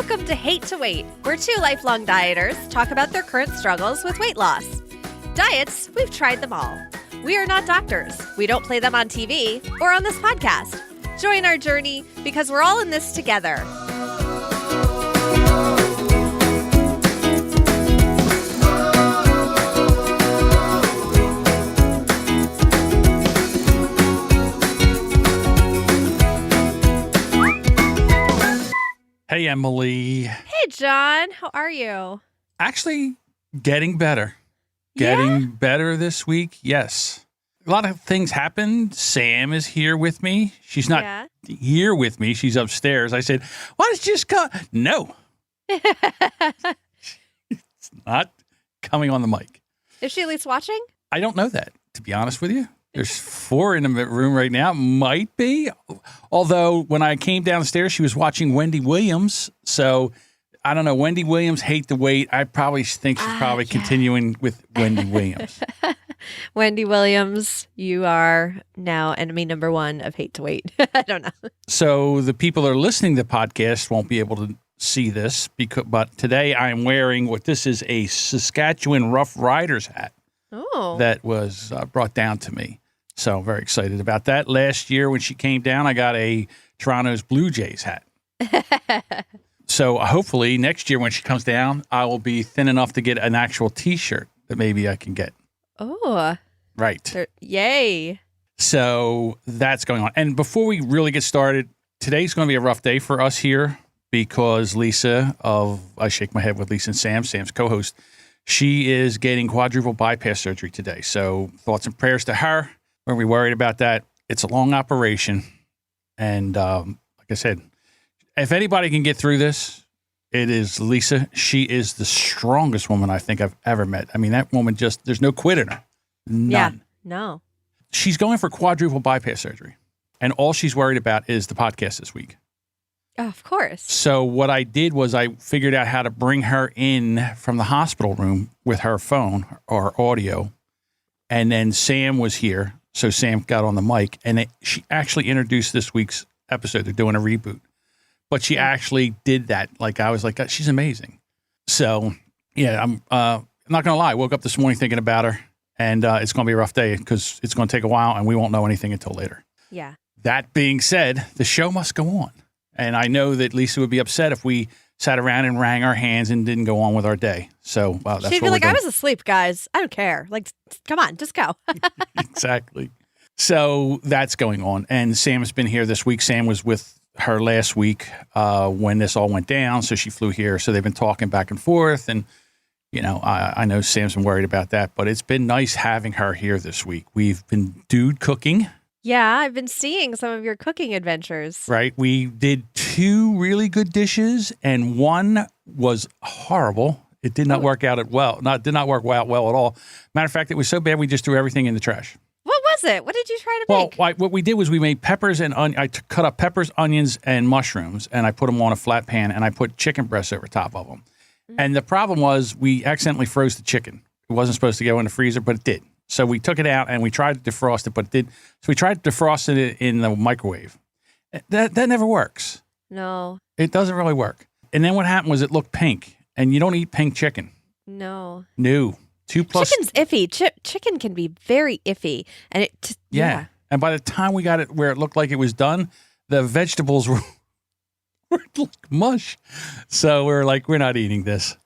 Welcome to Hate to Wait, where two lifelong dieters talk about their current struggles with weight loss. Diets, we've tried them all. We are not doctors. We don't play them on TV or on this podcast. Join our journey because we're all in this together. Hey, Emily. Hey, John. How are you? Actually, getting better. Getting better this week. Yes. A lot of things happened. Sam is here with me. She's not here with me. She's upstairs. I said, why don't you just come? No. It's not coming on the mic. Is she at least watching? I don't know that, to be honest with you. There's 4 in the room right now. Might be. Although when I came downstairs, she was watching Wendy Williams. So I don't know. Wendy Williams, Hate to Wait. I probably think she's probably continuing with Wendy Williams. Wendy Williams, you are now enemy number 1 of Hate to Wait. I don't know. So the people that are listening to the podcast won't be able to see this, but today I'm wearing what this is a Saskatchewan Rough Riders hat. Oh. That was brought down to me. So very excited about that. Last year when she came down, I got a Toronto's Blue Jays hat. So hopefully next year when she comes down, I will be thin enough to get an actual T-shirt that maybe I can get. Oh. Right. Yay. So that's going on. And before we really get started, today's going to be a rough day for us here because Lisa of I Shake My Head with Lisa and Sam, Sam's co-host, she is getting quadruple bypass surgery today. So thoughts and prayers to her. We're worried about that. It's a long operation. And like I said, if anybody can get through this, it is Lisa. She is the strongest woman I think I've ever met. I mean, that woman there's no quit in her. None. Yeah, no. She's going for quadruple bypass surgery. And all she's worried about is the podcast this week. Of course. So what I did was I figured out how to bring her in from the hospital room with her phone or audio. And then Sam was here. So Sam got on the mic and she actually introduced this week's episode. They're doing a reboot. But she actually did that. Like, I was like, she's amazing. So, yeah, I'm not going to lie. I woke up this morning thinking about her. And it's going to be a rough day because it's going to take a while and we won't know anything until later. Yeah. That being said, the show must go on. And I know that Lisa would be upset if we sat around and wrung our hands and didn't go on with our day. So that's she'd be like, I was asleep, guys. I don't care. Like, come on, just go. Exactly. So that's going on. And Sam's been here this week. Sam was with her last week when this all went down. So she flew here. So they've been talking back and forth. And, you know, I know Sam's been worried about that. But it's been nice having her here this week. We've been dude cooking. Yeah, I've been seeing some of your cooking adventures. Right. We did 2 really good dishes and one was horrible. It did not work out did not work out well at all. Matter of fact, it was so bad we just threw everything in the trash. What was it? What did you try to make? Well, what we did was we made peppers and I cut up peppers, onions, and mushrooms, and I put them on a flat pan, and I put chicken breasts over top of them. Mm-hmm. And the problem was we accidentally froze the chicken. It wasn't supposed to go in the freezer, but it did. So we took it out and we tried to defrost it, but it did. So we tried to defrost it in the microwave. That never works. No. It doesn't really work. And then what happened was it looked pink, and you don't eat pink chicken. No. 2+. Chicken's iffy. Chicken can be very iffy, and yeah. And by the time we got it where it looked like it was done, the vegetables were like mush. So we were like, we're not eating this.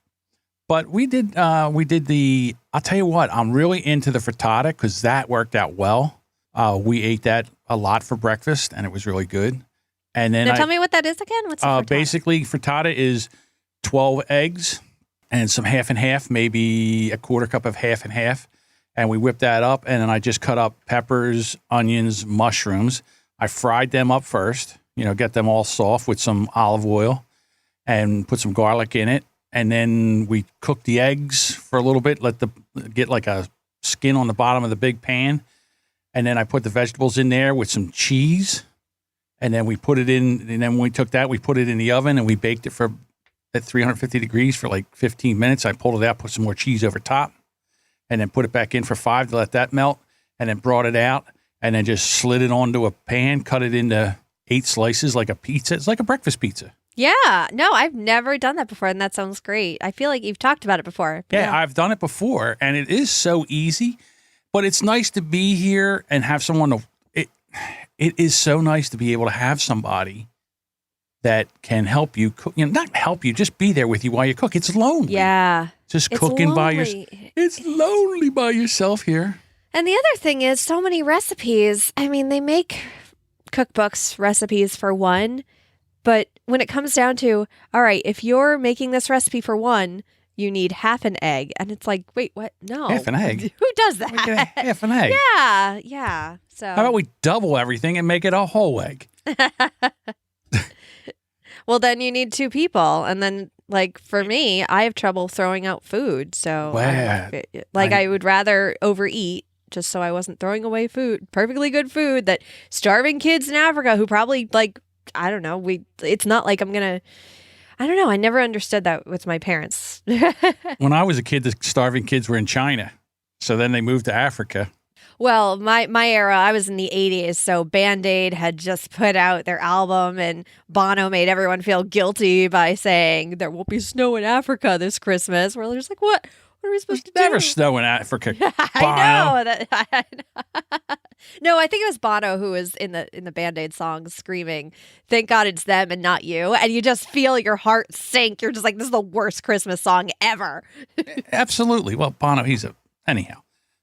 But we did I'll tell you what, I'm really into the frittata because that worked out well. We ate that a lot for breakfast and it was really good. And then tell me what that is again. What's frittata? Basically frittata is 12 eggs and some half and half, maybe a quarter cup of half and half. And we whipped that up and then I just cut up peppers, onions, mushrooms. I fried them up first, get them all soft with some olive oil and put some garlic in it. And then we cooked the eggs for a little bit, get like a skin on the bottom of the big pan. And then I put the vegetables in there with some cheese. And then we put it in, and then when we took that, we put it in the oven and we baked it at 350 degrees for like 15 minutes. I pulled it out, put some more cheese over top, and then put it back in for 5 to let that melt, and then brought it out, and then just slid it onto a pan, cut it into 8 slices like a pizza. It's like a breakfast pizza. Yeah. No, I've never done that before, and that sounds great. I feel like you've talked about it before. Yeah, I've done it before, and it is so easy. But it's nice to be here and have someone to. It is so nice to be able to have somebody that can help you cook. Not help you, just be there with you while you cook. It's lonely. Yeah. Just It's cooking by lonely. yourself. It's lonely by yourself here. And the other thing is so many recipes. I mean, they make cookbooks, recipes for one, but when it comes down to, all right, if you're making this recipe for one, you need half an egg. And it's like, wait, what? No. Half an egg? Who does We that? get a half an egg. Yeah. So How about we double everything and make it a whole egg? well, then you need two people. And then, like, for me, I have trouble throwing out food. So, I would rather overeat just so I wasn't throwing away food, perfectly good food that starving kids in Africa who probably, like, I don't know, it's not like I'm going to, I don't know. I never understood that with my parents. When I was a kid, the starving kids were in China. So then they moved to Africa. Well, my era, I was in the 80s, so Band-Aid had just put out their album, and Bono made everyone feel guilty by saying, there won't be snow in Africa this Christmas. We're just like, what? What are we supposed to do? Never snow in Africa. I know. No, I think it was Bono who was in the Band-Aid song screaming, thank God it's them and not you. And you just feel your heart sink. You're just like, this is the worst Christmas song ever. Absolutely. Well, Bono, anyhow,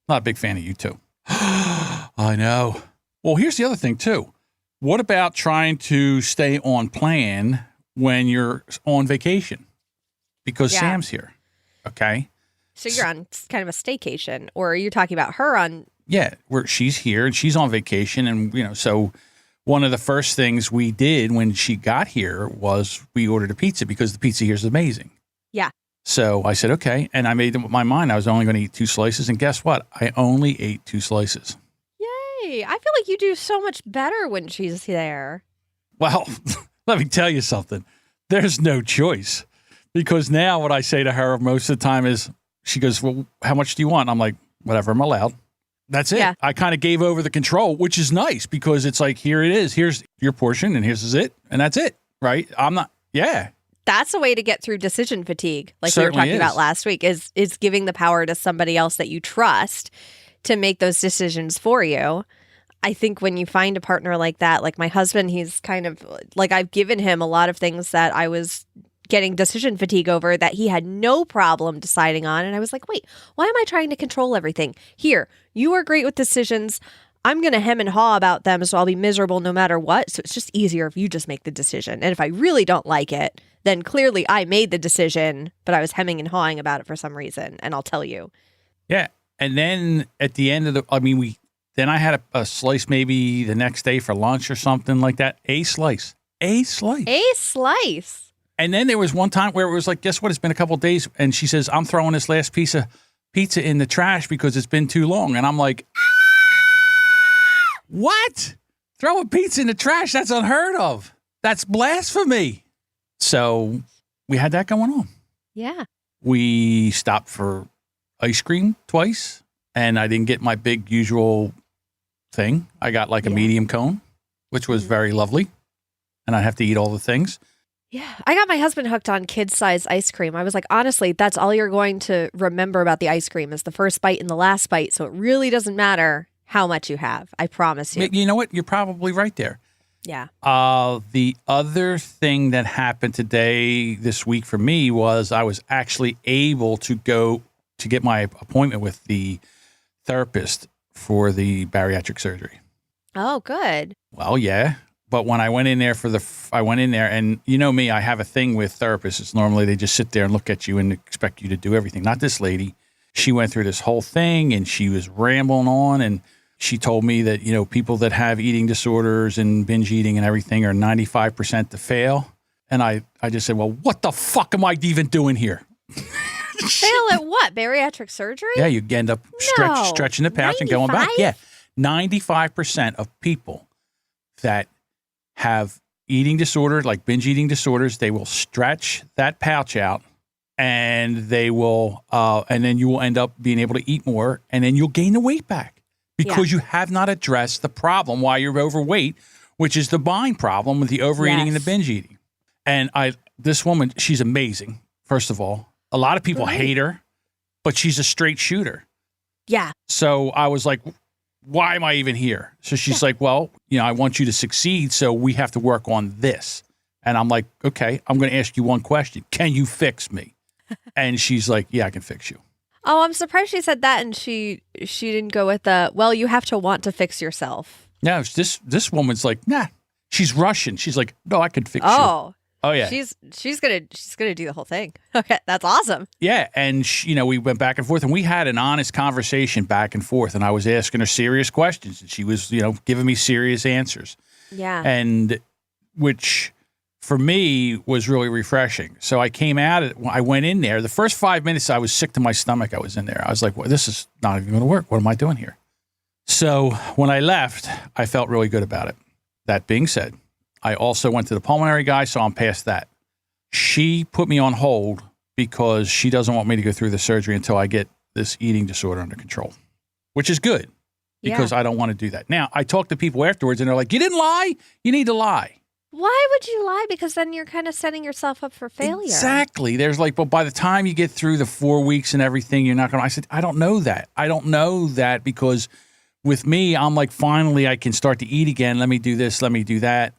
not a big fan of you too. I know. Well, here's the other thing too. What about trying to stay on plan when you're on vacation? Because Sam's here. Okay. So you're on kind of a staycation, or are you talking about her on? Yeah, she's here and she's on vacation. And, so one of the first things we did when she got here was we ordered a pizza because the pizza here is amazing. Yeah. So I said, okay. And I made up my mind I was only going to eat 2 slices. And guess what? I only ate 2 slices. Yay. I feel like you do so much better when she's there. Well, let me tell you something. There's no choice. Because now what I say to her most of the time is, she goes, well, how much do you want? I'm like, whatever I'm allowed. That's it. Yeah. I kind of gave over the control, which is nice because it's like, here it is. Here's your portion and here's it. And that's it. Right? That's a way to get through decision fatigue, like Certainly we were talking is. about last week, is giving the power to somebody else that you trust to make those decisions for you. I think when you find a partner like that, like my husband, he's kind of like, I've given him a lot of things that I was getting decision fatigue over that he had no problem deciding on. And I was like, wait, why am I trying to control everything? Here, you are great with decisions. I'm going to hem and haw about them, so I'll be miserable no matter what. So it's just easier if you just make the decision. And if I really don't like it, then clearly I made the decision, but I was hemming and hawing about it for some reason. And I'll tell you. Yeah. And then at the end of then I had a slice maybe the next day for lunch or something like that. A slice. A slice. And then there was one time where it was like, guess what? It's been a couple of days. And she says, I'm throwing this last piece of pizza in the trash because it's been too long. And I'm like, what? Throw a pizza in the trash? That's unheard of. That's blasphemy. So we had that going on. Yeah. We stopped for ice cream twice. And I didn't get my big usual thing. I got like a medium cone, which was very lovely. And I have to eat all the things. Yeah, I got my husband hooked on kid-size ice cream. I was like, honestly, that's all you're going to remember about the ice cream is the first bite and the last bite. So it really doesn't matter how much you have. I promise you. You know what? You're probably right there. Yeah. The other thing that happened this week for me was I was actually able to go to get my appointment with the therapist for the bariatric surgery. Oh, good. Well, yeah. But when I went in there I went in there and you know me, I have a thing with therapists. It's normally they just sit there and look at you and expect you to do everything. Not this lady. She went through this whole thing and she was rambling on and she told me that, people that have eating disorders and binge eating and everything are 95% to fail. And I just said, well, what the fuck am I even doing here? Fail at what? Bariatric surgery? Yeah, you end up stretching the pouch and going back. Yeah, 95% of people that have eating disorders, like binge eating disorders, they will stretch that pouch out and they will, and then you will end up being able to eat more and then you'll gain the weight back because you have not addressed the problem why you're overweight, which is the buying problem with the overeating and the binge eating. And this woman, she's amazing, first of all. A lot of people hate her, but she's a straight shooter. Yeah. So I was like, why am I even here? So she's like, well, I want you to succeed, so we have to work on this. And I'm like, okay, I'm going to ask you one question. Can you fix me? And she's like, yeah, I can fix you. Oh, I'm surprised she said that, and she didn't go with well, you have to want to fix yourself. No, this woman's like, nah. She's Russian. She's like, no, I can fix you. Oh yeah. She's gonna do the whole thing. Okay, that's awesome. Yeah, and we went back and forth, and we had an honest conversation back and forth, and I was asking her serious questions, and she was giving me serious answers. Yeah. And which for me was really refreshing. So I came out of it. I went in there. The first 5 minutes, I was sick to my stomach. I was in there. I was like, well, this is not even going to work. What am I doing here? So when I left, I felt really good about it. That being said, I also went to the pulmonary guy, so I'm past that. She put me on hold because she doesn't want me to go through the surgery until I get this eating disorder under control, which is good because I don't want to do that. Now, I talked to people afterwards, and they're like, you didn't lie? You need to lie. Why would you lie? Because then you're kind of setting yourself up for failure. Exactly. There's like, but by the time you get through the 4 weeks and everything, you're not going to. I said, I don't know that. I don't know that because with me, I'm like, finally, I can start to eat again. Let me do this. Let me do that.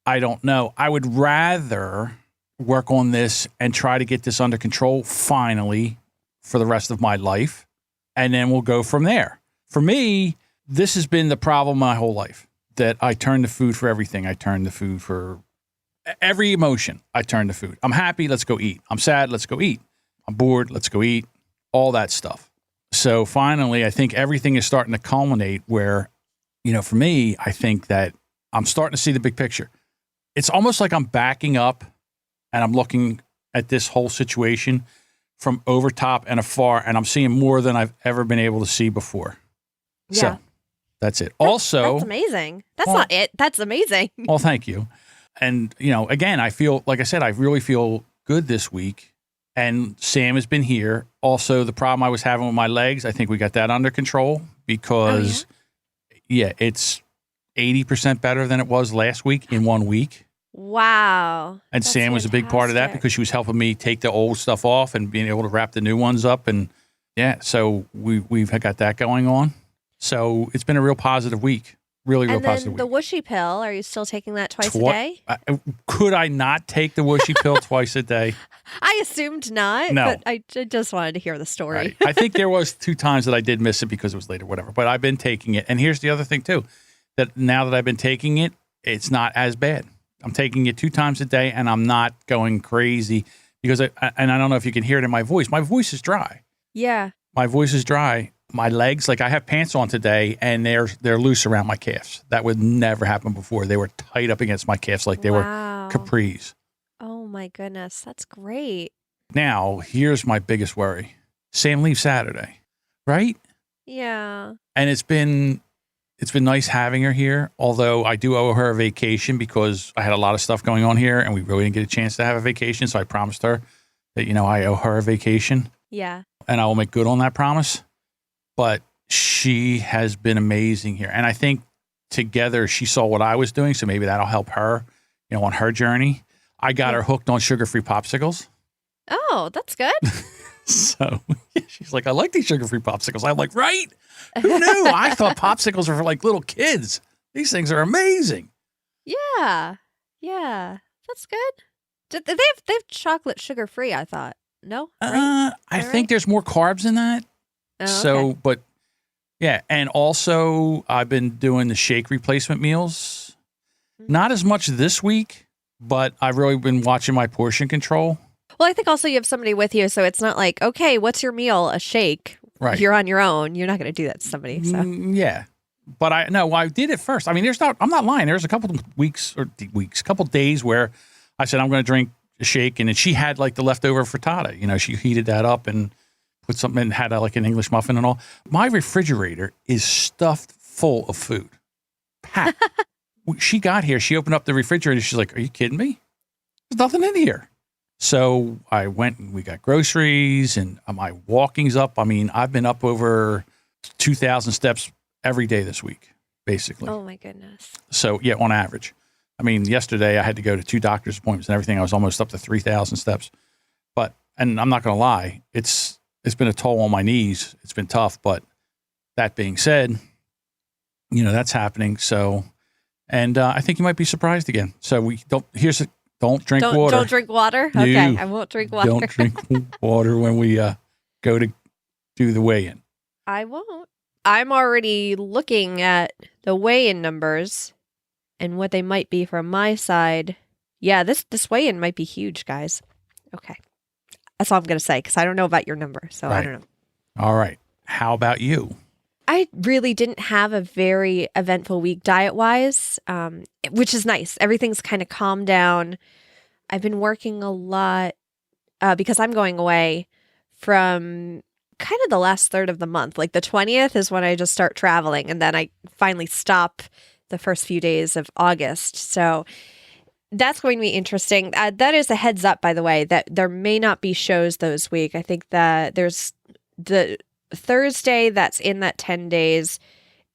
I don't know. I would rather work on this and try to get this under control finally for the rest of my life. And then we'll go from there. For me, this has been the problem my whole life. That I turn to food for everything. I turn to food for every emotion. I turn to food. I'm happy, let's go eat. I'm sad, let's go eat. I'm bored, let's go eat. All that stuff. So finally, I think everything is starting to culminate where, for me, I think that I'm starting to see the big picture. It's almost like I'm backing up and I'm looking at this whole situation from over top and afar, and I'm seeing more than I've ever been able to see before. Yeah. So that's it. That's amazing. That's not it. That's amazing. Well, thank you. And, again, I feel, like I said, I really feel good this week. And Sam has been here. Also, the problem I was having with my legs, I think we got that under control because, it's 80% better than it was last week in 1 week. Wow. And Sam was a big part of that because she was helping me take the old stuff off and being able to wrap the new ones up. And, so we've got that going on. So it's been a real positive week. Really real positive week. And then the whooshy pill, are you still taking that twice a day? Could I not take the whooshy pill twice a day? I assumed not, but I just wanted to hear the story. Right. I think there was 2 times that I did miss it because it was late or whatever, but I've been taking it. And here's the other thing too, that now that I've been taking it, it's not as bad. I'm taking it 2 times a day and I'm not going crazy because I don't know if you can hear it in my voice. My voice is dry. Yeah. My voice is dry. My legs, like I have pants on today and they're loose around my calves. That would never happen before. They were tight up against my calves like they were capris. Oh my goodness. That's great. Now, here's my biggest worry. Sam leaves Saturday, right? Yeah. And it's been nice having her here, although I do owe her a vacation because I had a lot of stuff going on here and we really didn't get a chance to have a vacation. So I promised her that, I owe her a vacation. Yeah. And I will make good on that promise. But she has been amazing here. And I think together she saw what I was doing, so maybe that'll help her, on her journey. I got her hooked on sugar-free popsicles. Oh, that's good. So she's like, I like these sugar-free popsicles. I'm like, right? Who knew? I thought popsicles were for like little kids. These things are amazing. Yeah. Yeah. That's good. They have chocolate sugar-free, I thought. No? Right? I think there's more carbs in that. Oh, so, okay. but yeah. And also I've been doing the shake replacement meals. Not as much this week, but I've really been watching my portion control. Well, I think also you have somebody with you. So it's not like, okay, what's your meal? A shake. Right. You're on your own. You're not going to do that to somebody. So yeah. But I did it first. I mean, I'm not lying. There's a couple days where I said, I'm going to drink a shake. And then she had like the leftover frittata, she heated that up and put something in, had like an English muffin and all. My refrigerator is stuffed full of food. Packed. She got here. She opened up the refrigerator. She's like, are you kidding me? There's nothing in here. So I went and we got groceries and my walking's up. I mean, I've been up over 2,000 steps every day this week, basically. Oh my goodness. So yeah, on average. I mean, yesterday I had to go to 2 doctor's appointments and everything. I was almost up to 3,000 steps. And I'm not going to lie, it's been a toll on my knees. It's been tough. But that being said, that's happening. So, and I think you might be surprised again. So don't drink water. Don't drink water? Okay, I won't drink water. Don't drink water when we go to do the weigh-in. I won't. I'm already looking at the weigh-in numbers and what they might be from my side. Yeah, this weigh-in might be huge, guys. Okay. That's all I'm going to say because I don't know about your number, so right. I don't know. All right. How about you? I really didn't have a very eventful week diet-wise, which is nice. Everything's kind of calmed down. I've been working a lot because I'm going away from kind of the last third of the month. Like the 20th is when I just start traveling, and then I finally stop the first few days of August. So that's going to be interesting. That is a heads up, by the way, that there may not be shows those week. I think that there's the Thursday that's in that 10 days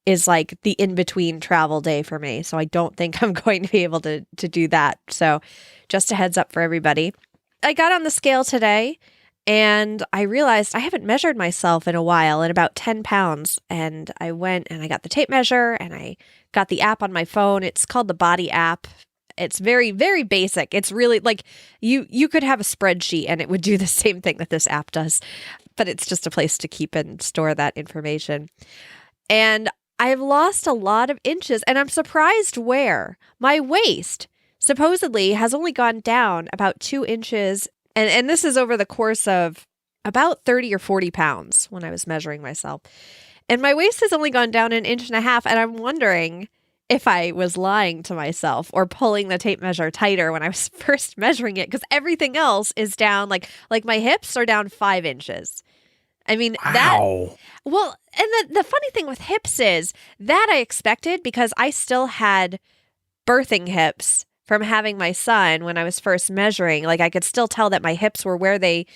is like the in-between travel day for me. So I don't think I'm going to be able to do that. So just a heads up for everybody. I got on the scale today and I realized I haven't measured myself in a while, in about 10 pounds. And I went and I got the tape measure and I got the app on my phone. It's called the Body app. It's very, very basic. It's really like you could have a spreadsheet and it would do the same thing that this app does, but it's just a place to keep and store that information. And I've lost a lot of inches, and I'm surprised where. My waist supposedly has only gone down about 2 inches, and this is over the course of about 30 or 40 pounds when I was measuring myself. And my waist has only gone down 1.5 inches, and I'm wondering if I was lying to myself or pulling the tape measure tighter when I was first measuring it, because everything else is down, like my hips are down 5 inches. I mean, wow. Well, and the funny thing with hips is that I expected because I still had birthing hips from having my son when I was first measuring. Like I could still tell that my hips were where they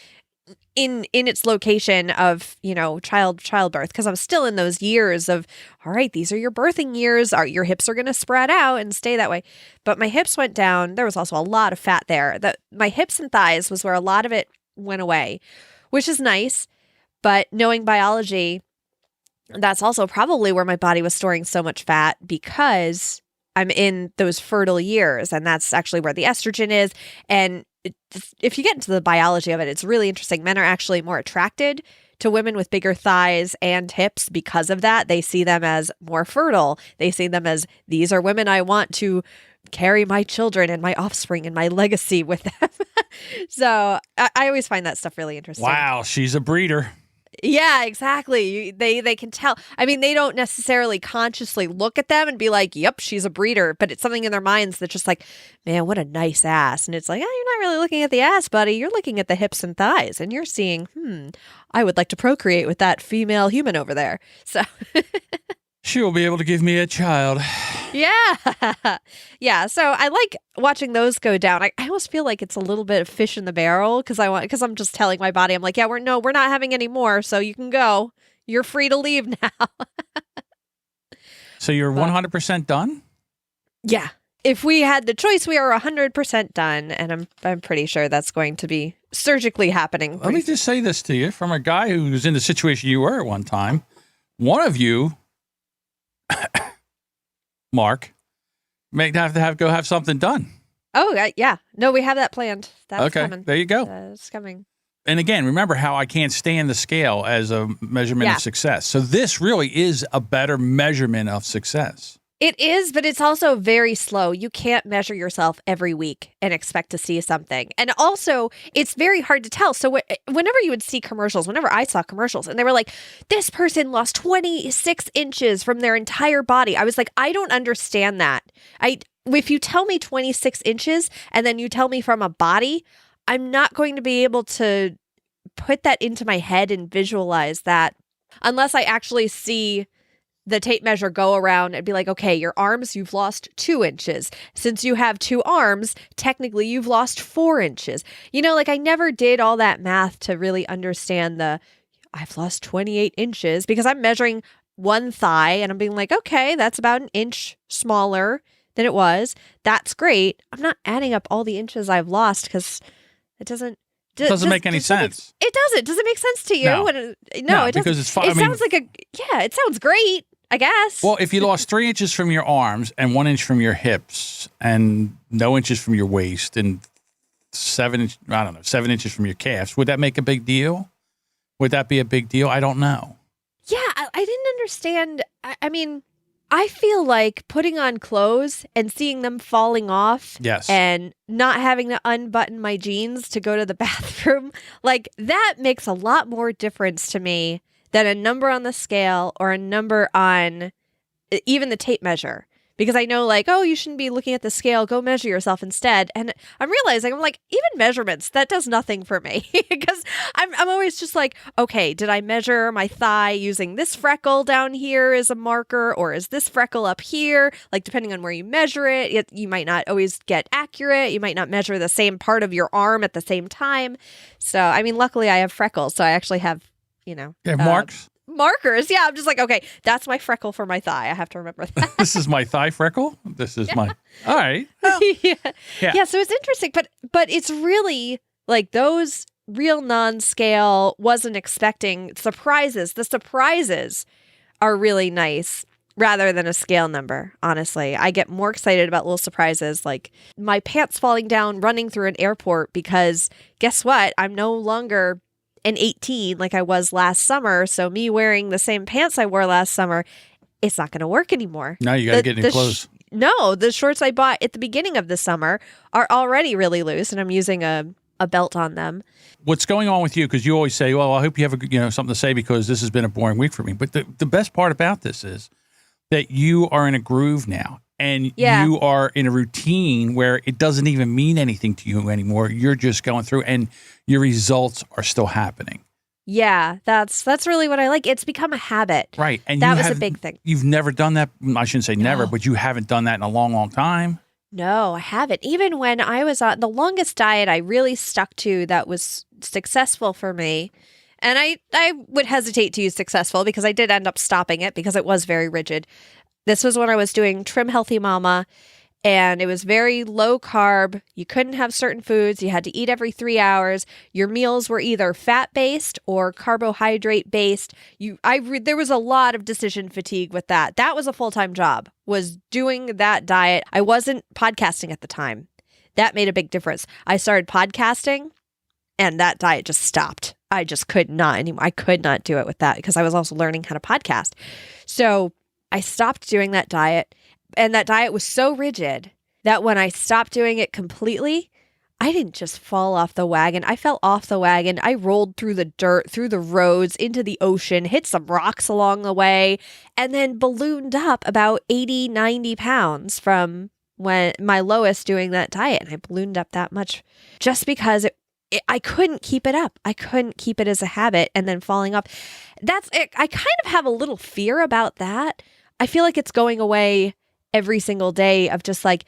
in its location of, childbirth, because I'm still in those years of, all right, these are your birthing years. Your hips are going to spread out and stay that way. But my hips went down. There was also a lot of fat there. My hips and thighs was where a lot of it went away, which is nice. But knowing biology, that's also probably where my body was storing so much fat, because I'm in those fertile years, and that's actually where the estrogen is. And if you get into the biology of it, it's really interesting. Men are actually more attracted to women with bigger thighs and hips because of that. They see them as more fertile. They see them as, these are women I want to carry my children and my offspring and my legacy with them. So I always find that stuff really interesting. Wow, she's a breeder. Yeah, exactly. They can tell. I mean, they don't necessarily consciously look at them and be like, yep, she's a breeder. But it's something in their minds that's just like, man, what a nice ass. And it's like, oh, you're not really looking at the ass, buddy. You're looking at the hips and thighs. And you're seeing, I would like to procreate with that female human over there. So she will be able to give me a child. Yeah. Yeah. So I like watching those go down. I almost feel like it's a little bit of fish in the barrel because I'm just telling my body, I'm like, yeah, we're not having any more. So you can go. You're free to leave now. So you're 100% done? Yeah. If we had the choice, we are 100% done. And I'm pretty sure that's going to be surgically happening. Let me just say this to you from a guy who was in the situation you were at one time. One of you, Mark, may have to go have something done. Oh, yeah. No, we have that planned. That's coming. There you go. It's coming. And again, remember how I can't stand the scale as a measurement of success. So this really is a better measurement of success. It is, but it's also very slow. You can't measure yourself every week and expect to see something. And also, it's very hard to tell. So whenever you would see commercials, whenever I saw commercials, and they were like, this person lost 26 inches from their entire body. I was like, I don't understand that. If you tell me 26 inches and then you tell me from a body, I'm not going to be able to put that into my head and visualize that unless I actually see the tape measure go around and be like, okay, your arms, you've lost 2 inches. Since you have 2 arms, technically you've lost 4 inches. I never did all that math to really understand I've lost 28 inches because I'm measuring one thigh and I'm being like, okay, that's about 1 inch smaller than it was. That's great. I'm not adding up all the inches I've lost because it doesn't. Doesn't make any sense. It doesn't. Does it make sense to you? No. No, it doesn't. Because it's fine. It sounds like it sounds great, I guess. Well, if you lost 3 inches from your arms and 1 inch from your hips and no inches from your waist and 7 inches from your calves, would that make a big deal? Would that be a big deal? I don't know. Yeah, I didn't understand. I mean, I feel like putting on clothes and seeing them falling off and not having to unbutton my jeans to go to the bathroom, like that makes a lot more difference to me than a number on the scale or a number on even the tape measure. Because I know like, oh, you shouldn't be looking at the scale. Go measure yourself instead. And I'm realizing, I'm like, even measurements, that does nothing for me. Because I'm always just like, okay, did I measure my thigh using this freckle down here as a marker? Or is this freckle up here? Like, depending on where you measure it, you might not always get accurate. You might not measure the same part of your arm at the same time. So, I mean, luckily I have freckles. So I actually have, marks? Markers. Yeah, I'm just like, okay, that's my freckle for my thigh. I have to remember that. This is my thigh freckle. This is my. All right. Well, yeah. So it's interesting, but it's really like those real non-scale wasn't expecting surprises. The surprises are really nice rather than a scale number. Honestly, I get more excited about little surprises like my pants falling down running through an airport because guess what? I'm no longer an 18 like I was last summer. So me wearing the same pants I wore last summer, it's not going to work anymore. Now you got to get new clothes. No, the shorts I bought at the beginning of the summer are already really loose and I'm using a belt on them. What's going on with you? Because you always say, well, I hope you have something to say because this has been a boring week for me. But the best part about this is that you are in a groove now. And you are in a routine where it doesn't even mean anything to you anymore. You're just going through and your results are still happening. Yeah, that's really what I like. It's become a habit. Right. And that was a big thing. You've never done that. I shouldn't say never, but you haven't done that in a long, long time. No, I haven't. Even when I was on the longest diet I really stuck to that was successful for me. And I would hesitate to use successful because I did end up stopping it because it was very rigid. This was when I was doing Trim Healthy Mama, and it was very low carb. You couldn't have certain foods. You had to eat every 3 hours. Your meals were either fat-based or carbohydrate-based. There was a lot of decision fatigue with that. That was a full-time job, was doing that diet. I wasn't podcasting at the time. That made a big difference. I started podcasting, and that diet just stopped. I just could not anymore. I could not do it with that because I was also learning how to podcast. So I stopped doing that diet, and that diet was so rigid that when I stopped doing it completely, I didn't just fall off the wagon. I fell off the wagon. I rolled through the dirt, through the roads, into the ocean, hit some rocks along the way, and then ballooned up about 80, 90 pounds from when my lowest doing that diet. And I ballooned up that much just because I couldn't keep it up. I couldn't keep it as a habit and then falling off. That's it. I kind of have a little fear about that. I feel like it's going away every single day of just like,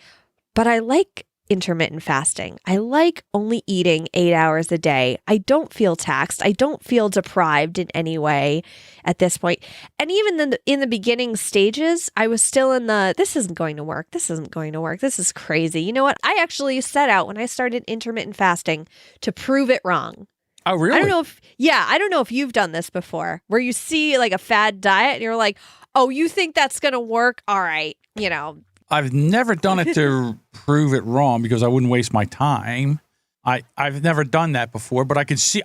but I like intermittent fasting. I like only eating 8 hours a day. I don't feel taxed. I don't feel deprived in any way at this point. And even in the beginning stages, I was still in this isn't going to work. This isn't going to work. This is crazy. You know what? I actually set out when I started intermittent fasting to prove it wrong. Oh, really? I don't know if you've done this before where you see like a fad diet and you're like, oh, you think that's going to work? All right. I've never done it to prove it wrong because I wouldn't waste my time. I've never done that before, but I could see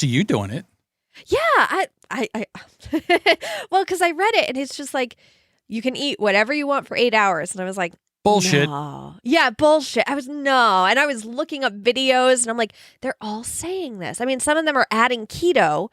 you doing it. Yeah. Well, because I read it and it's just like, you can eat whatever you want for 8 hours. And I was like, bullshit. No. Yeah, bullshit. And I was looking up videos and I'm like, they're all saying this. I mean, some of them are adding keto,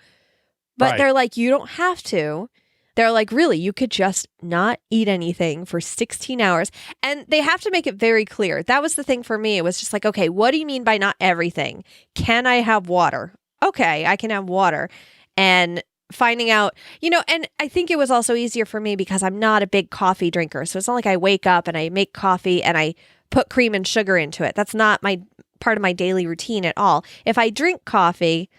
but they're like, you don't have to. They're like, really, you could just not eat anything for 16 hours. And they have to make it very clear. That was the thing for me. It was just like, okay, what do you mean by not everything? Can I have water? Okay, I can have water. And finding out, and I think it was also easier for me because I'm not a big coffee drinker. So it's not like I wake up and I make coffee and I put cream and sugar into it. That's not my part of my daily routine at all. If I drink coffee,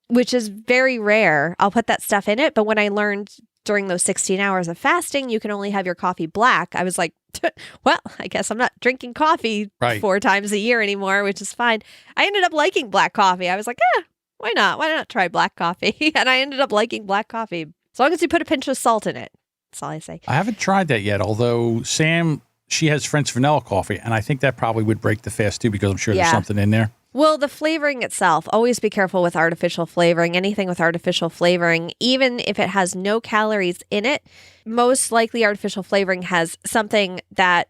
which is very rare, I'll put that stuff in it. But when I learned during those 16 hours of fasting, you can only have your coffee black. I was like, well, I guess I'm not drinking coffee 4 times a year anymore, which is fine. I ended up liking black coffee. I was like, why not? Why not try black coffee? And I ended up liking black coffee. As long as you put a pinch of salt in it. That's all I say. I haven't tried that yet, although Sam, she has French vanilla coffee, and I think that probably would break the fast too because I'm sure there's something in there. Well, the flavoring itself, always be careful with artificial flavoring. Anything with artificial flavoring, even if it has no calories in it, most likely artificial flavoring has something that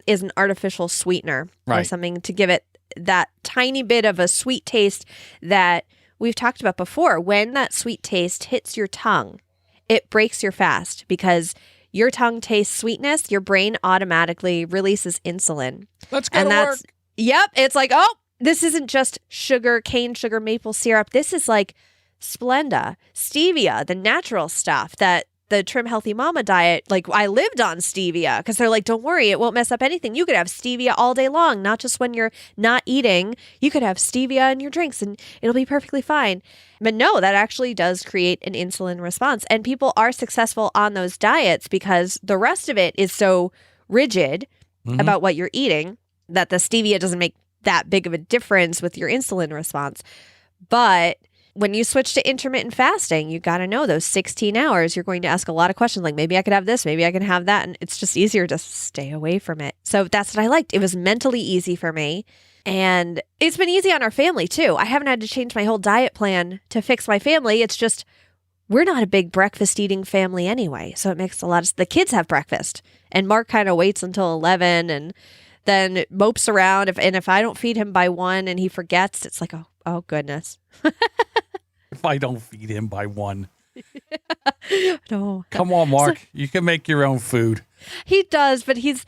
is an artificial sweetener or something to give it that tiny bit of a sweet taste that we've talked about before. When that sweet taste hits your tongue, it breaks your fast because your tongue tastes sweetness. Your brain automatically releases insulin. Let's go to work. Yep. It's like, oh, this isn't just sugar, cane sugar, maple syrup. This is like Splenda, stevia, the natural stuff that the Trim Healthy Mama diet, like I lived on stevia because they're like, don't worry, it won't mess up anything. You could have stevia all day long, not just when you're not eating. You could have stevia in your drinks and it'll be perfectly fine. But no, that actually does create an insulin response. And people are successful on those diets because the rest of it is so rigid about what you're eating that the stevia doesn't make that big of a difference with your insulin response. But when you switch to intermittent fasting, you got to know those 16 hours, you're going to ask a lot of questions like, maybe I could have this, maybe I can have that. And it's just easier to stay away from it. So that's what I liked. It was mentally easy for me. And it's been easy on our family too. I haven't had to change my whole diet plan to fix my family. It's just, we're not a big breakfast eating family anyway. So it makes a lot of, the kids have breakfast and Mark kind of waits until 11 and then mopes around. If I don't feed him by 1 and he forgets, it's like, oh goodness. If I don't feed him by 1. No. Come on, Mark. You can make your own food. He does, but he's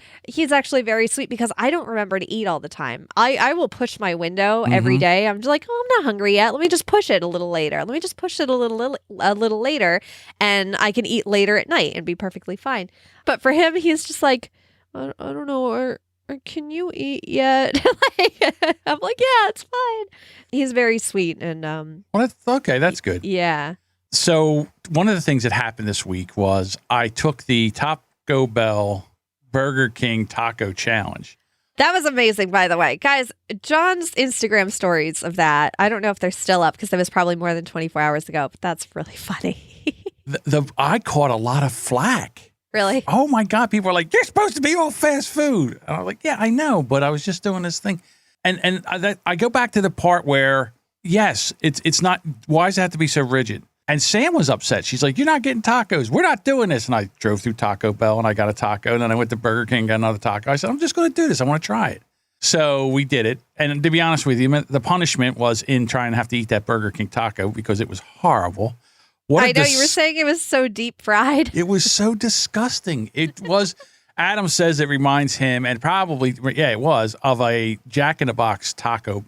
actually very sweet because I don't remember to eat all the time. I will push my window every day. I'm just like, oh, I'm not hungry yet. Let me just push it a little later. Let me just push it a little later, and I can eat later at night and be perfectly fine. But for him, he's just like, I don't know, or can you eat yet? I'm like, yeah, it's fine. He's very sweet and well, that's okay. That's good. Yeah. So one of the things that happened this week was I took the Taco Bell Burger King Taco Challenge. That was amazing, by the way. Guys, John's Instagram stories of that, I don't know if they're still up because that was probably more than 24 hours ago, but that's really funny. I caught a lot of flack. Really? Oh my God. People are like, you're supposed to be all fast food. And I'm like, yeah, I know, but I was just doing this thing. And I go back to the part where, yes, it's not, why does it have to be so rigid? And Sam was upset. She's like, you're not getting tacos. We're not doing this. And I drove through Taco Bell and I got a taco. And then I went to Burger King and got another taco. I said, I'm just going to do this. I want to try it. So we did it. And to be honest with you, the punishment was in trying to have to eat that Burger King taco because it was horrible. I know you were saying it was so deep fried. It was so disgusting. It was, Adam says it reminds him, and probably, yeah, it was, of a Jack in the Box taco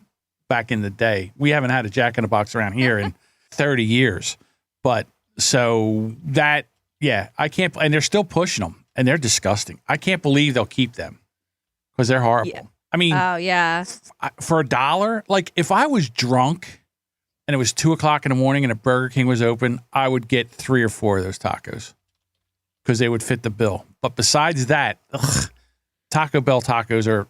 back in the day. We haven't had a Jack in the Box around here in 30 years. But so that, yeah, I can't, and they're still pushing them, and they're disgusting. I can't believe they'll keep them because they're horrible. Yeah. I mean, oh, yeah. For $1, like if I was drunk and it was 2:00 in the morning and a Burger King was open, I would get 3 or 4 of those tacos because they would fit the bill. But besides that, Taco Bell tacos are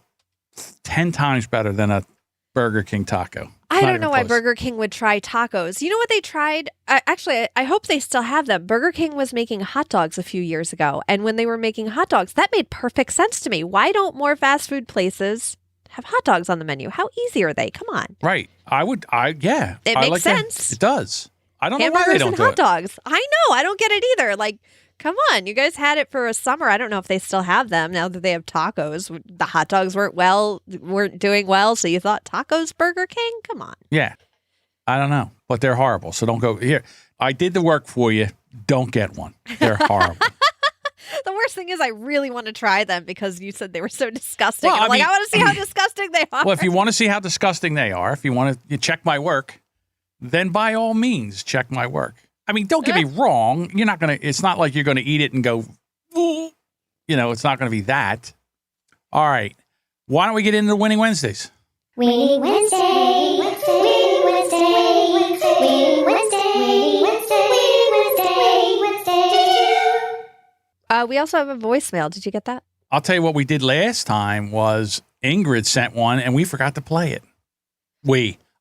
10 times better than a Burger King taco. I don't know why Burger King would try tacos. You know what they tried? Actually, I hope they still have them. Burger King was making hot dogs a few years ago. And when they were making hot dogs, that made perfect sense to me. Why don't more fast food places have hot dogs on the menu? How easy are they? Come on. Right. Yeah. It makes sense. It does. I don't know why they don't and do hot it. dogs. I know. I don't get it either. Like, come on. You guys had it for a summer. I don't know if they still have them now that they have tacos. The hot dogs weren't doing well, so you thought tacos, Burger King? Come on. Yeah. I don't know, but they're horrible. So don't go here. I did the work for you. Don't get one. They're horrible. The worst thing is I really want to try them because you said they were so disgusting. Well, I want to see how disgusting they are. Well, if you want to see how disgusting they are, if you want to check my work, then by all means, check my work. I mean, don't get me wrong. It's not like you're going to eat it and go, it's not going to be that. All right. Why don't we get into Winning Wednesdays? Winning Wednesday. Winning Wednesday. Winning Wednesday. Winning Wednesday. Winning Wednesday. We also have a voicemail. Did you get that? I'll tell you what we did last time was Ingrid sent one and we forgot to play it.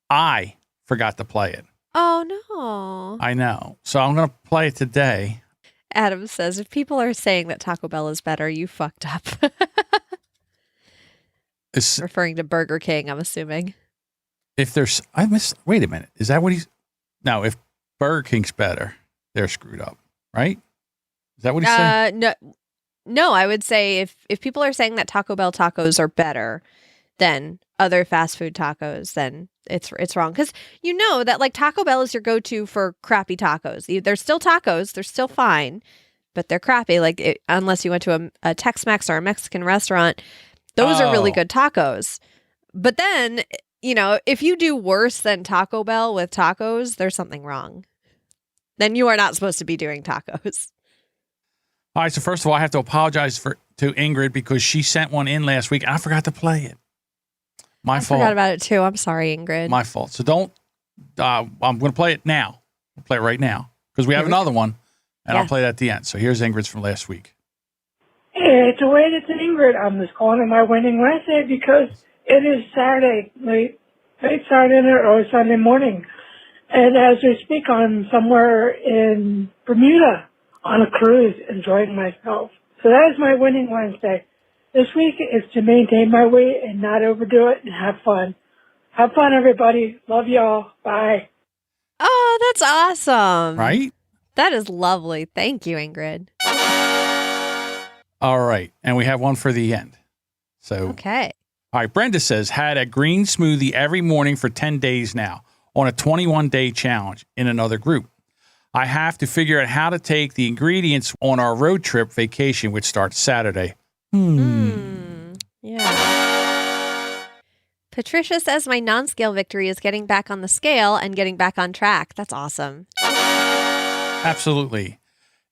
I forgot to play it. Oh, no. I know. So I'm going to play it today. Adam says, if people are saying that Taco Bell is better, you fucked up. Referring to Burger King, I'm assuming. If there's, wait a minute. Is that what he's, no, if Burger King's better, they're screwed up, right? Is that what he's saying? No, I would say if people are saying that Taco Bell tacos are better than other fast food tacos, then it's wrong. Because you know that like Taco Bell is your go-to for crappy tacos. They're still tacos. They're still fine, but they're crappy. Like unless you went to a Tex-Mex or a Mexican restaurant, those are really good tacos. But then, you know, if you do worse than Taco Bell with tacos, there's something wrong. Then you are not supposed to be doing tacos. All right, so first of all, I have to apologize to Ingrid because she sent one in last week and I forgot to play it. My fault. I forgot about it too. I'm sorry, Ingrid. My fault. So don't, I'm going to play it now. I'll play it right now because we have another one and I'll play it at the end. So here's Ingrid's from last week. Hey, it's Ingrid. I'm just calling it my winning Wednesday because it is Saturday, late Saturday or early Sunday morning. And as we speak, I'm somewhere in Bermuda on a cruise, enjoying myself. So that is my winning Wednesday. This week is to maintain my weight and not overdo it and have fun. Have fun, everybody. Love y'all. Bye. Oh, that's awesome. Right? That is lovely. Thank you, Ingrid. All right. And we have one for the end. So, okay. All right. Brenda says, had a green smoothie every morning for 10 days now on a 21-day challenge in another group. I have to figure out how to take the ingredients on our road trip vacation, which starts Saturday. Yeah. Patricia says my non-scale victory is getting back on the scale and getting back on track. That's awesome. Absolutely.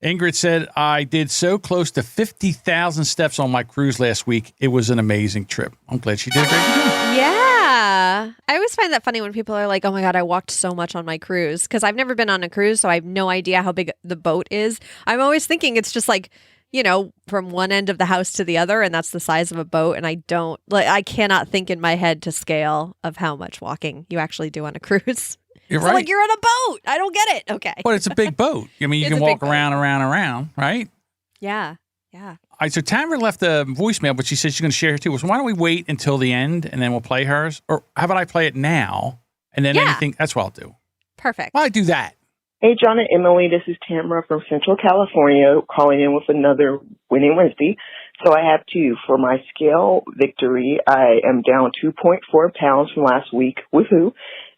Ingrid said, I did so close to 50,000 steps on my cruise last week. It was an amazing trip. I'm glad she did a great job. Yeah. I always find that funny when people are like, oh my God, I walked so much on my cruise. Because I've never been on a cruise, so I have no idea how big the boat is. I'm always thinking it's just like, you know, from one end of the house to the other, and that's the size of a boat. And I cannot think in my head to scale of how much walking you actually do on a cruise. You're so right. like you're on a boat. I don't get it. Okay. But it's a big boat. I mean, you can walk around, right? Yeah. Yeah. All right, so Tamara left a voicemail, but she said she's going to share her too. So why don't we wait until the end and then we'll play hers? Or how about I play it now and then anything? That's what I'll do. Perfect. Why do that? Hey, John and Emily, this is Tamara from Central California calling in with another Winning Wednesday. So I have two. For my scale victory, I am down 2.4 pounds from last week. Woohoo.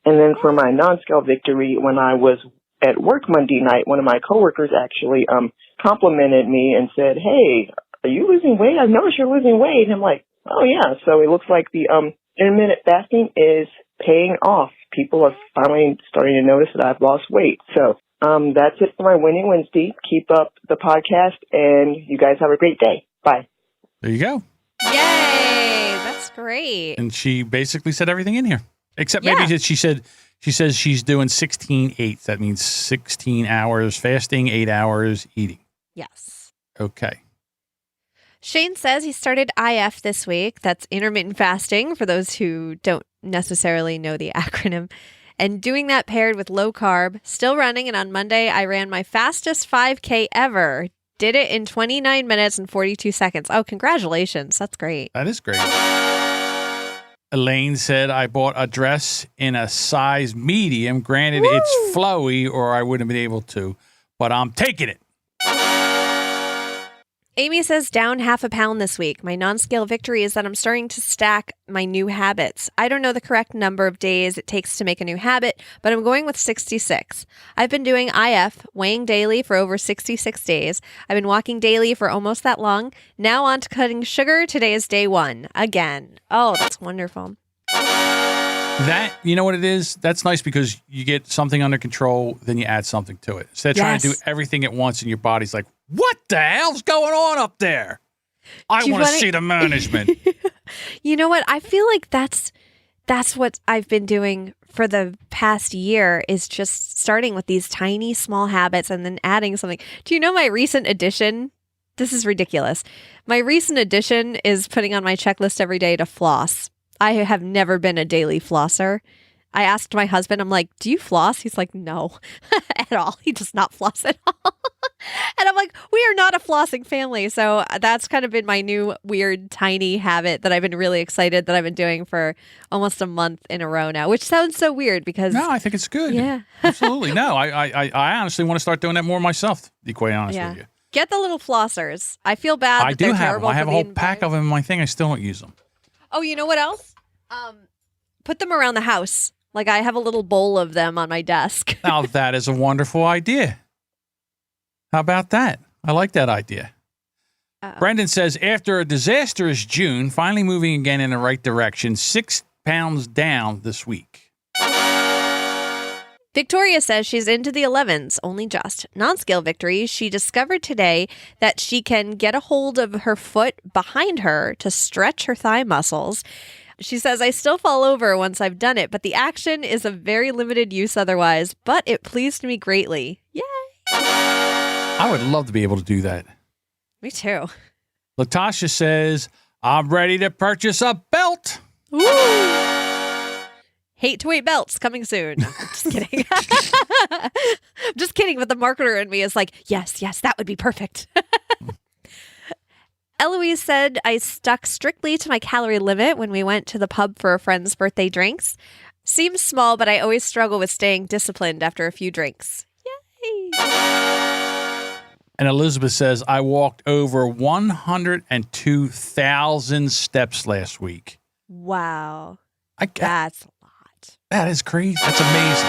And then for my non-scale victory, when I was at work Monday night, one of my coworkers actually complimented me and said, hey, are you losing weight? I've noticed you're losing weight. And I'm like, oh, yeah. So it looks like the intermittent fasting is paying off. People are finally starting to notice that I've lost weight. So that's it for my Winning Wednesday. Keep up the podcast, and you guys have a great day. Bye. There you go. Yay. That's great. And she basically said everything in here. Except maybe that she says she's doing 16/8. That means 16 hours fasting, 8 hours eating. Yes. Okay. Shane says he started IF this week. That's intermittent fasting for those who don't necessarily know the acronym. And doing that paired with low carb, still running. And on Monday, I ran my fastest 5K ever. Did it in 29 minutes and 42 seconds. Oh, congratulations. That's great. That is great. Elaine said, I bought a dress in a size medium. Granted, it's flowy or I wouldn't have been able to, but I'm taking it. Amy says down 0.5 pound this week. My non-scale victory is that I'm starting to stack my new habits. I don't know the correct number of days it takes to make a new habit, but I'm going with 66. I've been doing IF, weighing daily for over 66 days. I've been walking daily for almost that long. Now on to cutting sugar. Today is day 1. Again. Oh, that's wonderful. That, you know what it is? That's nice because you get something under control, then you add something to it. Instead of trying to do everything at once and your body's like, what the hell's going on up there? I want to see the management. You know what? I feel like that's what I've been doing for the past year is just starting with these tiny small habits and then adding something. Do you know my recent addition This is ridiculous. My recent addition is putting on my checklist every day to floss. I have never been a daily flosser. I asked my husband, I'm like, do you floss? He's like, no, at all. He does not floss at all. And I'm like, we are not a flossing family. So that's kind of been my new weird, tiny habit that I've been really excited that I've been doing for almost a month in a row now, which sounds so weird because. No, I think it's good. Yeah. Absolutely. No, I honestly want to start doing that more myself, to be quite honest with you. Get the little flossers. I feel bad. I that do they're have terrible them. I have a for whole the pack of them in my thing. I still don't use them. Oh, you know what else? Put them around the house. Like I have a little bowl of them on my desk. Now, that is a wonderful idea. How about that? I like that idea. Brendan says, after a disastrous June, finally moving again in the right direction, 6 pounds down this week. Victoria says she's into the 11s, only just. Non-scale victory. She discovered today that she can get a hold of her foot behind her to stretch her thigh muscles. She says, I still fall over once I've done it, but the action is of very limited use otherwise, but it pleased me greatly. Yay! I would love to be able to do that. Me too. Latasha says, I'm ready to purchase a belt. Ooh. Hate to wait belts coming soon. Just kidding. I'm just kidding, but the marketer in me is like, yes, that would be perfect. Eloise said, I stuck strictly to my calorie limit when we went to the pub for a friend's birthday drinks. Seems small, but I always struggle with staying disciplined after a few drinks. Yay! And Elizabeth says, I walked over 102,000 steps last week. Wow. That's a lot. That is crazy. That's amazing.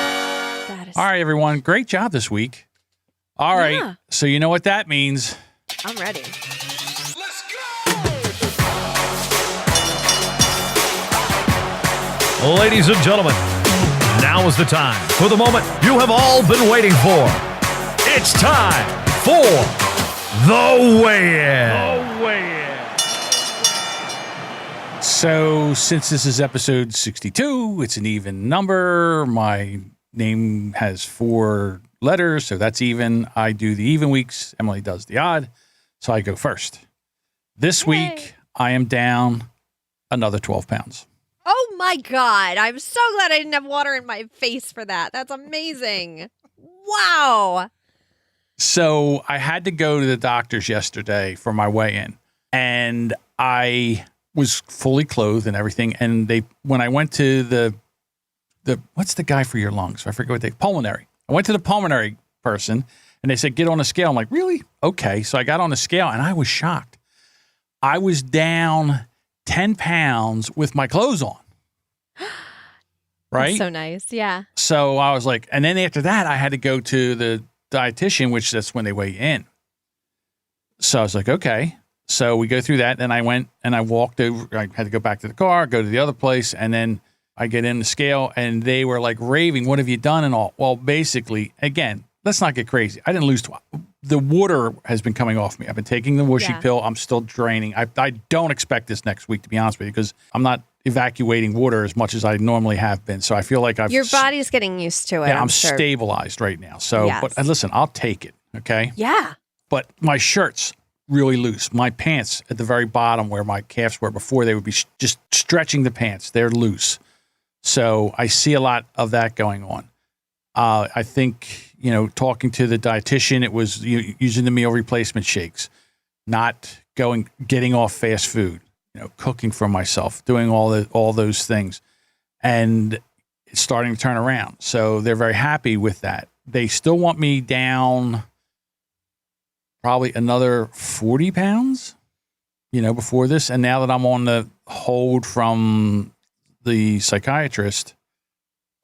All right, everyone. Great job this week. All right. So you know what that means. I'm ready. Ladies and gentlemen, now is the time for the moment you have all been waiting for. It's time for the weigh-in. So since this is episode 62, it's an even number. My name has 4 letters, so that's even. I do the even weeks. Emily does the odd. So I go first. This week, I am down another 12 pounds. Oh my God. I'm so glad I didn't have water in my face for that. That's amazing. Wow. So I had to go to the doctor's yesterday for my weigh-in, and I was fully clothed and everything. And when I went to the what's the guy for your lungs? I forget what pulmonary. I went to the pulmonary person, and they said, get on a scale. I'm like, really? Okay. So I got on the scale, and I was shocked. I was down 10 pounds with my clothes on. Right? That's so nice. Yeah. So I was like, and then after that, I had to go to the dietitian, which that's when they weigh in. So I was like, okay. So we go through that. Then I went and I walked over. I had to go back to the car, go to the other place. And then I get in the scale and they were like raving, what have you done and all? Well, basically, again, let's not get crazy. I didn't lose. The water has been coming off me. I've been taking the whooshy pill. I'm still draining. I don't expect this next week, to be honest with you, because I'm not evacuating water as much as I normally have been. So I feel like your body's getting used to it. Yeah, I'm sure. stabilized right now. So, but listen, I'll take it. Okay. Yeah. But my shirt's really loose. My pants at the very bottom where my calves were before, they would be just stretching the pants. They're loose. So I see a lot of that going on. I think, talking to the dietitian, it was using the meal replacement shakes, not getting off fast food, cooking for myself, doing all those things. And it's starting to turn around. So they're very happy with that. They still want me down probably another 40 pounds, before this. And now that I'm on the hold from the psychiatrist,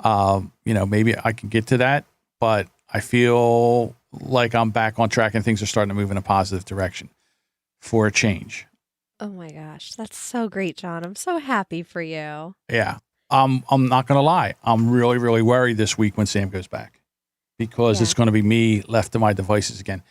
maybe I can get to that, but I feel like I'm back on track and things are starting to move in a positive direction for a change. Oh my gosh. That's so great, John. I'm so happy for you. Yeah. I'm not going to lie. I'm really, really worried this week when Sam goes back because it's going to be me left to my devices again.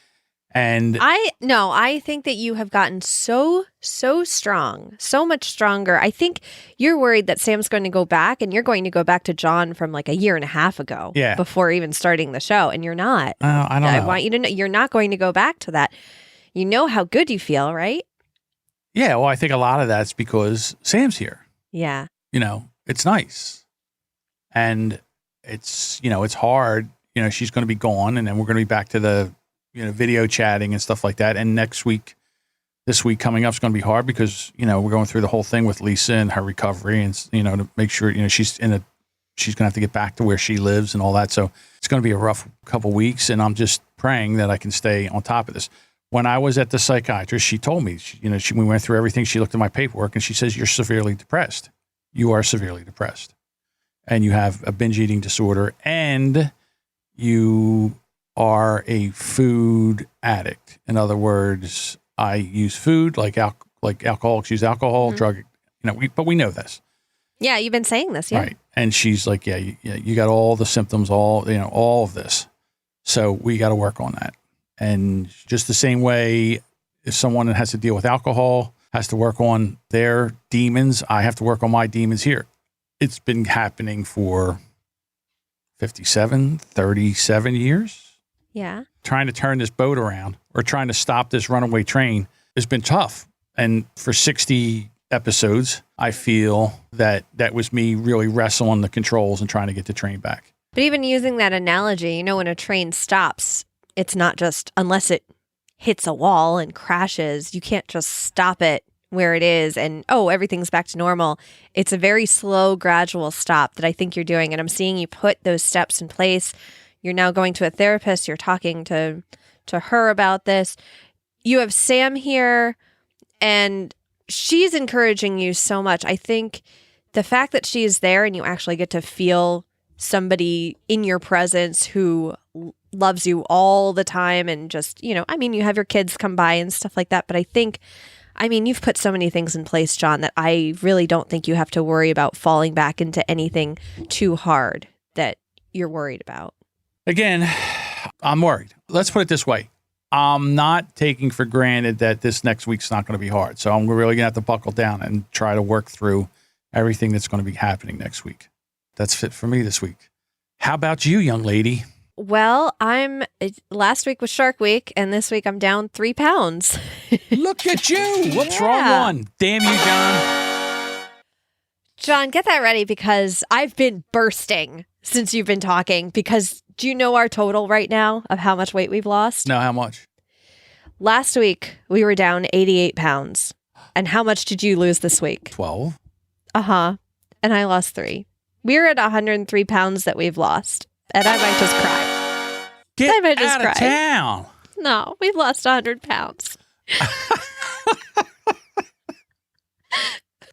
And I think that you have gotten so strong, so much stronger. I think you're worried that Sam's going to go back and you're going to go back to John from like a year and a half ago before even starting the show. And you're not. I don't know. I want you to know you're not going to go back to that. You know how good you feel, right? Yeah, well, I think a lot of that's because Sam's here. Yeah. It's nice. And it's hard. She's going to be gone, and then we're going to be back to the, video chatting and stuff like that. And this week coming up is going to be hard because, we're going through the whole thing with Lisa and her recovery and, to make sure, she's going to have to get back to where she lives and all that. So it's going to be a rough couple weeks, and I'm just praying that I can stay on top of this. When I was at the psychiatrist, she told me, we went through everything. She looked at my paperwork and she says, you're severely depressed. You are severely depressed. And you have a binge eating disorder, and you are a food addict. In other words, I use food like alcoholics use alcohol, drug, but we know this. Yeah, you've been saying this, yeah. Right. And she's like, you got all the symptoms, all of this. So we got to work on that. And just the same way, if someone that has to deal with alcohol has to work on their demons, I have to work on my demons here. It's been happening for 37 years. Yeah. Trying to turn this boat around or trying to stop this runaway train has been tough. And for 60 episodes, I feel that was me really wrestling the controls and trying to get the train back. But even using that analogy, when a train stops, it's not just unless it hits a wall and crashes, you can't just stop it where it is and, everything's back to normal. It's a very slow, gradual stop that I think you're doing. And I'm seeing you put those steps in place. You're now going to a therapist. You're talking to her about this. You have Sam here, and she's encouraging you so much. I think the fact that she is there and you actually get to feel somebody in your presence who loves you all the time and just, you have your kids come by and stuff like that. But I think, you've put so many things in place, John, that I really don't think you have to worry about falling back into anything too hard that you're worried about. Again, I'm worried. Let's put it this way. I'm not taking for granted that this next week's not going to be hard. So I'm really going to have to buckle down and try to work through everything that's going to be happening next week. That's fit for me this week. How about you, young lady? Well, last week was Shark Week, and this week I'm down 3 pounds. Look at you. Whoops, wrong one. Damn you, John. John, get that ready because I've been bursting since you've been talking. Because do you know our total right now of how much weight we've lost? No, how much? Last week, we were down 88 pounds. And how much did you lose this week? 12. Uh-huh. And I lost 3. We're at 103 pounds that we've lost. And I might just cry. Get out of town. No, we've lost 100 pounds.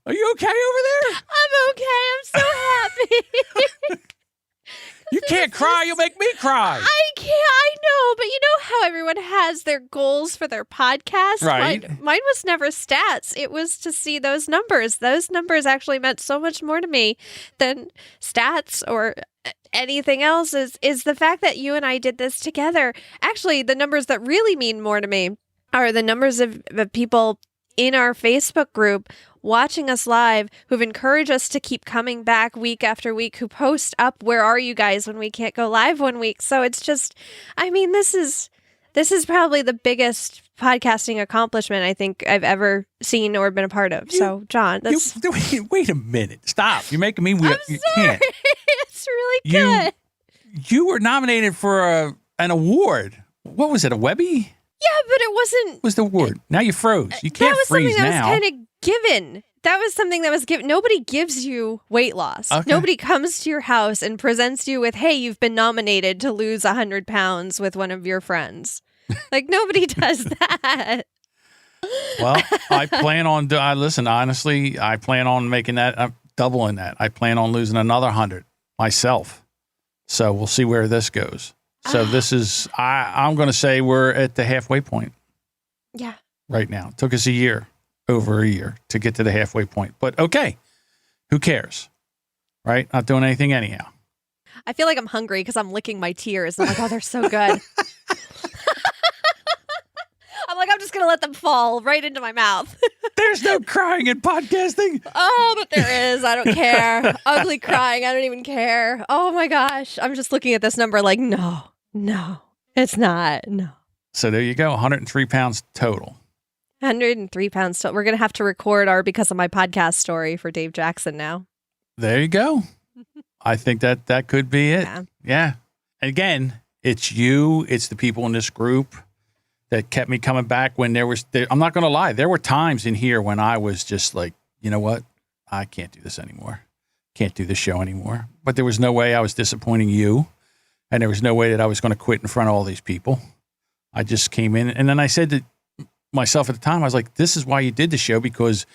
Are you okay over there? I'm okay. I'm so happy. You can't cry. You'll make me cry. I can't. I know. But you know how everyone has their goals for their podcast? Right. Mine was never stats. It was to see those numbers. Those numbers actually meant so much more to me than stats or anything else is the fact that you and I did this together. Actually, the numbers that really mean more to me are the numbers of people in our Facebook group watching us live who've encouraged us to keep coming back week after week, who post up, where are you guys when we can't go live one week? So it's just, this is probably the biggest podcasting accomplishment I think I've ever seen or been a part of. So, John, that's... Wait a minute. Stop. You're making me... I'm sorry. You can't. It's really good. You were nominated for an award. What was it, a Webby? Yeah, but it wasn't... What was the award? Now you froze. You can't freeze now. That was something that was kind of given. That was something that was given. Nobody gives you weight loss. Okay. Nobody comes to your house and presents you with, hey, you've been nominated to lose 100 pounds with one of your friends. Like, nobody does that. Well, I plan on, listen, honestly, I plan on making that, doubling that. I plan on losing another 100 myself. So we'll see where this goes. So this is, I'm going to say we're at the halfway point. Yeah. Right now. It took us over a year to get to the halfway point. But okay, who cares? Right? Not doing anything anyhow. I feel like I'm hungry because I'm licking my tears. I'm like, oh, they're so good. I'm like, I'm just going to let them fall right into my mouth. There's no crying in podcasting. Oh, but there is. I don't care. Ugly crying. I don't even care. Oh my gosh. I'm just looking at this number like, no, it's not. No. So there you go, 103 pounds total. 103 pounds. So we're going to have to record our Because of My Podcast story for Dave Jackson now. There you go. I think that could be it. Yeah. And again, it's you, it's the people in this group that kept me coming back when I'm not going to lie. There were times in here when I was just like, you know what? I can't do this anymore. Can't do this show anymore. But there was no way I was disappointing you. And there was no way that I was going to quit in front of all these people. I just came in. And then I said to myself at the time, I was like, this is why you did the show, because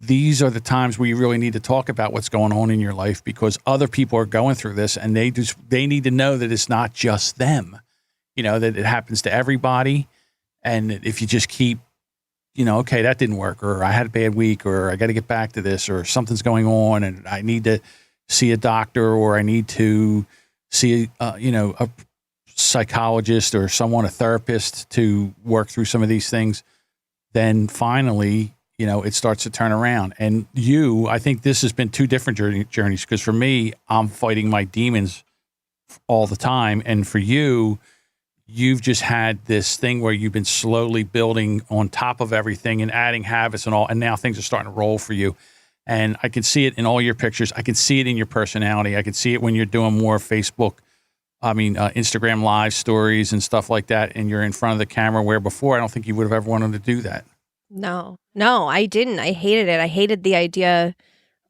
these are the times where you really need to talk about what's going on in your life, because other people are going through this and they need to know that it's not just them, that it happens to everybody. And if you just keep, okay, that didn't work, or I had a bad week, or I got to get back to this, or something's going on and I need to see a doctor, or I need to see, a psychologist or someone, a therapist, to work through some of these things, then finally, it starts to turn around. And I think this has been two different journeys, because for me, I'm fighting my demons all the time. And for you, you've just had this thing where you've been slowly building on top of everything and adding habits and all. And now things are starting to roll for you. And I can see it in all your pictures. I can see it in your personality. I can see it when you're doing more Instagram live stories and stuff like that. And you're in front of the camera, where before, I don't think you would have ever wanted to do that. No, I didn't. I hated it. I hated the idea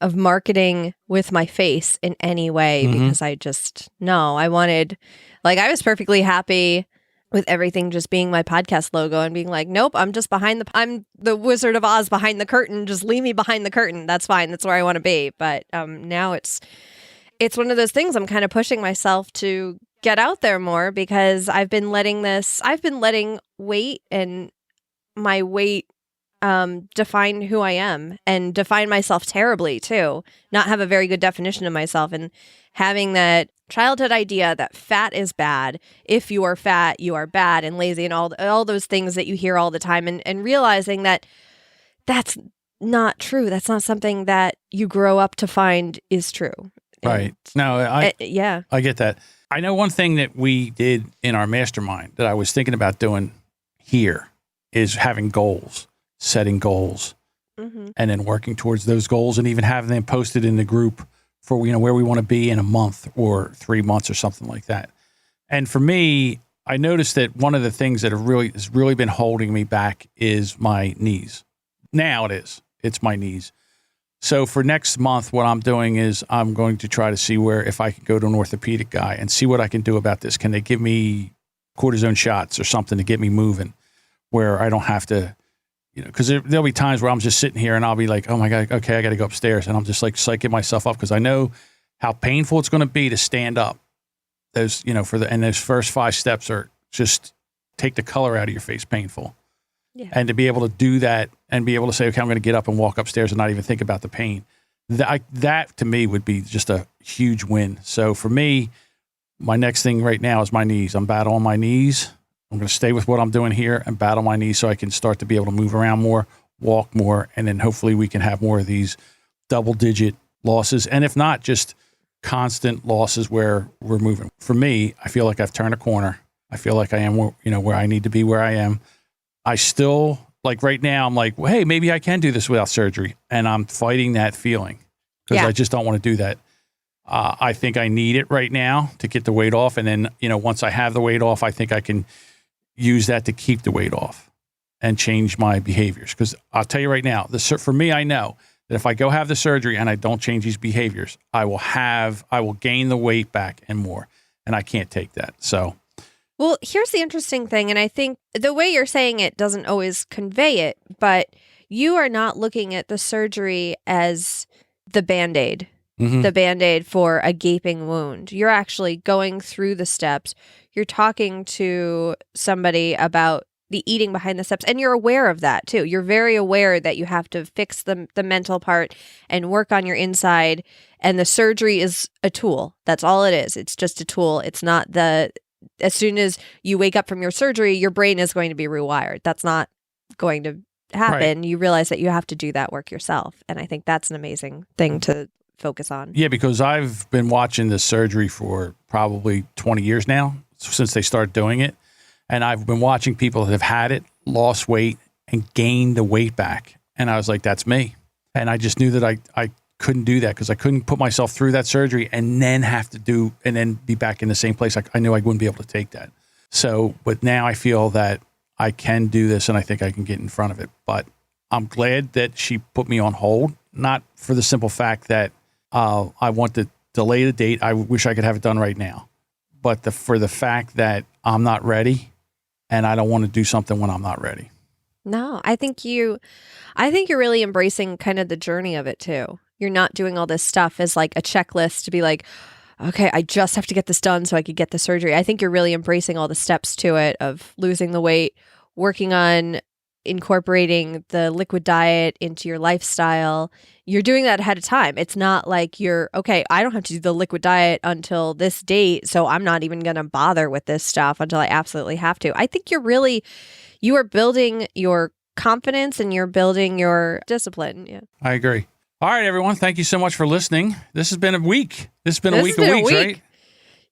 of marketing with my face in any way, because I wanted, I was perfectly happy with everything just being my podcast logo and being like, nope, I'm just I'm the Wizard of Oz behind the curtain. Just leave me behind the curtain. That's fine. That's where I want to be. But now it's one of those things I'm kind of pushing myself to get out there more, because I've been letting weight and my weight define who I am, and define myself terribly too. Not have a very good definition of myself, and having that childhood idea that fat is bad. If you are fat, you are bad and lazy, and all those things that you hear all the time, and realizing that that's not true. That's not something that you grow up to find is true. Right. No, I get that. I know one thing that we did in our mastermind that I was thinking about doing here is having goals, setting goals, and then working towards those goals, and even having them posted in the group for, where we want to be in a month or 3 months or something like that. And for me, I noticed that one of the things that has really been holding me back is my knees. Now it's my knees. So for next month, what I'm doing is I'm going to try to see if I can go to an orthopedic guy and see what I can do about this. Can they give me cortisone shots or something to get me moving, where I don't have to, because there'll be times where I'm just sitting here and I'll be like, oh my God, okay, I got to go upstairs. And I'm just like psyching myself up, because I know how painful it's going to be to stand up. Those, and those first 5 steps are just take the color out of your face painful. Yeah. And to be able to do that and be able to say, okay, I'm going to get up and walk upstairs and not even think about the pain. That to me would be just a huge win. So for me, my next thing right now is my knees. I'm battling my knees. I'm going to stay with what I'm doing here and battle my knees so I can start to be able to move around more, walk more, and then hopefully we can have more of these double-digit losses. And if not, just constant losses where we're moving. For me, I feel like I've turned a corner. I feel like I am, where I need to be, where I am. I still, right now, I'm like, well, hey, maybe I can do this without surgery. And I'm fighting that feeling, because I just don't want to do that. I think I need it right now to get the weight off. And then, once I have the weight off, I think I can use that to keep the weight off and change my behaviors. Because I'll tell you right now, for me, I know that if I go have the surgery and I don't change these behaviors, I will gain the weight back and more. And I can't take that. So. Well, here's the interesting thing, and I think the way you're saying it doesn't always convey it, but you are not looking at the surgery as the Band-Aid, the Band-Aid for a gaping wound. You're actually going through the steps. You're talking to somebody about the eating behind the steps, and you're aware of that too. You're very aware that you have to fix the mental part and work on your inside, and the surgery is a tool. That's all it is. It's just a tool. It's not as soon as you wake up from your surgery, your brain is going to be rewired. That's not going to happen. Right. You realize that you have to do that work yourself. And I think that's an amazing thing to focus on. Yeah, because I've been watching this surgery for probably 20 years now, since they started doing it. And I've been watching people that have had it, lost weight, and gained the weight back. And I was like, that's me. And I just knew that I couldn't do that because I couldn't put myself through that surgery and then be back in the same place. I knew I wouldn't be able to take that. So, but now I feel that I can do this and I think I can get in front of it. But I'm glad that she put me on hold, not for the simple fact that I want to delay the date. I wish I could have it done right now. But for the fact that I'm not ready and I don't want to do something when I'm not ready. No, I think you're really embracing kind of the journey of it too. You're not doing all this stuff as like a checklist to be like, okay, I just have to get this done so I could get the surgery. I think you're really embracing all the steps to it of losing the weight, working on incorporating the liquid diet into your lifestyle. You're doing that ahead of time. It's not like okay, I don't have to do the liquid diet until this date, so I'm not even going to bother with this stuff until I absolutely have to. I think you are building your confidence and you're building your discipline. Yeah. I agree. All right, everyone. Thank you so much for listening. This has been a week. This has been a week of weeks, right?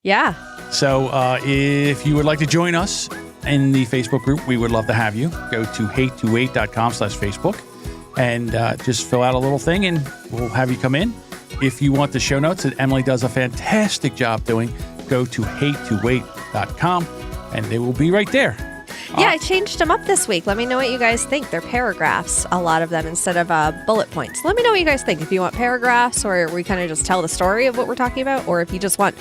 Yeah. So if you would like to join us in the Facebook group, we would love to have you. Go to hate28.com/Facebook and just fill out a little thing and we'll have you come in. If you want the show notes that Emily does a fantastic job doing, go to hate28.com and they will be right there. Yeah, I changed them up this week. Let me know what you guys think. They're paragraphs, a lot of them, instead of bullet points. Let me know what you guys think. If you want paragraphs or we kind of just tell the story of what we're talking about, or if you just want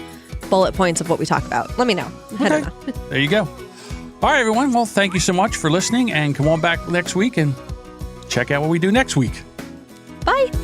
bullet points of what we talk about. Let me know. Okay. I don't know. There you go. All right, everyone. Well, thank you so much for listening and come on back next week and check out what we do next week. Bye.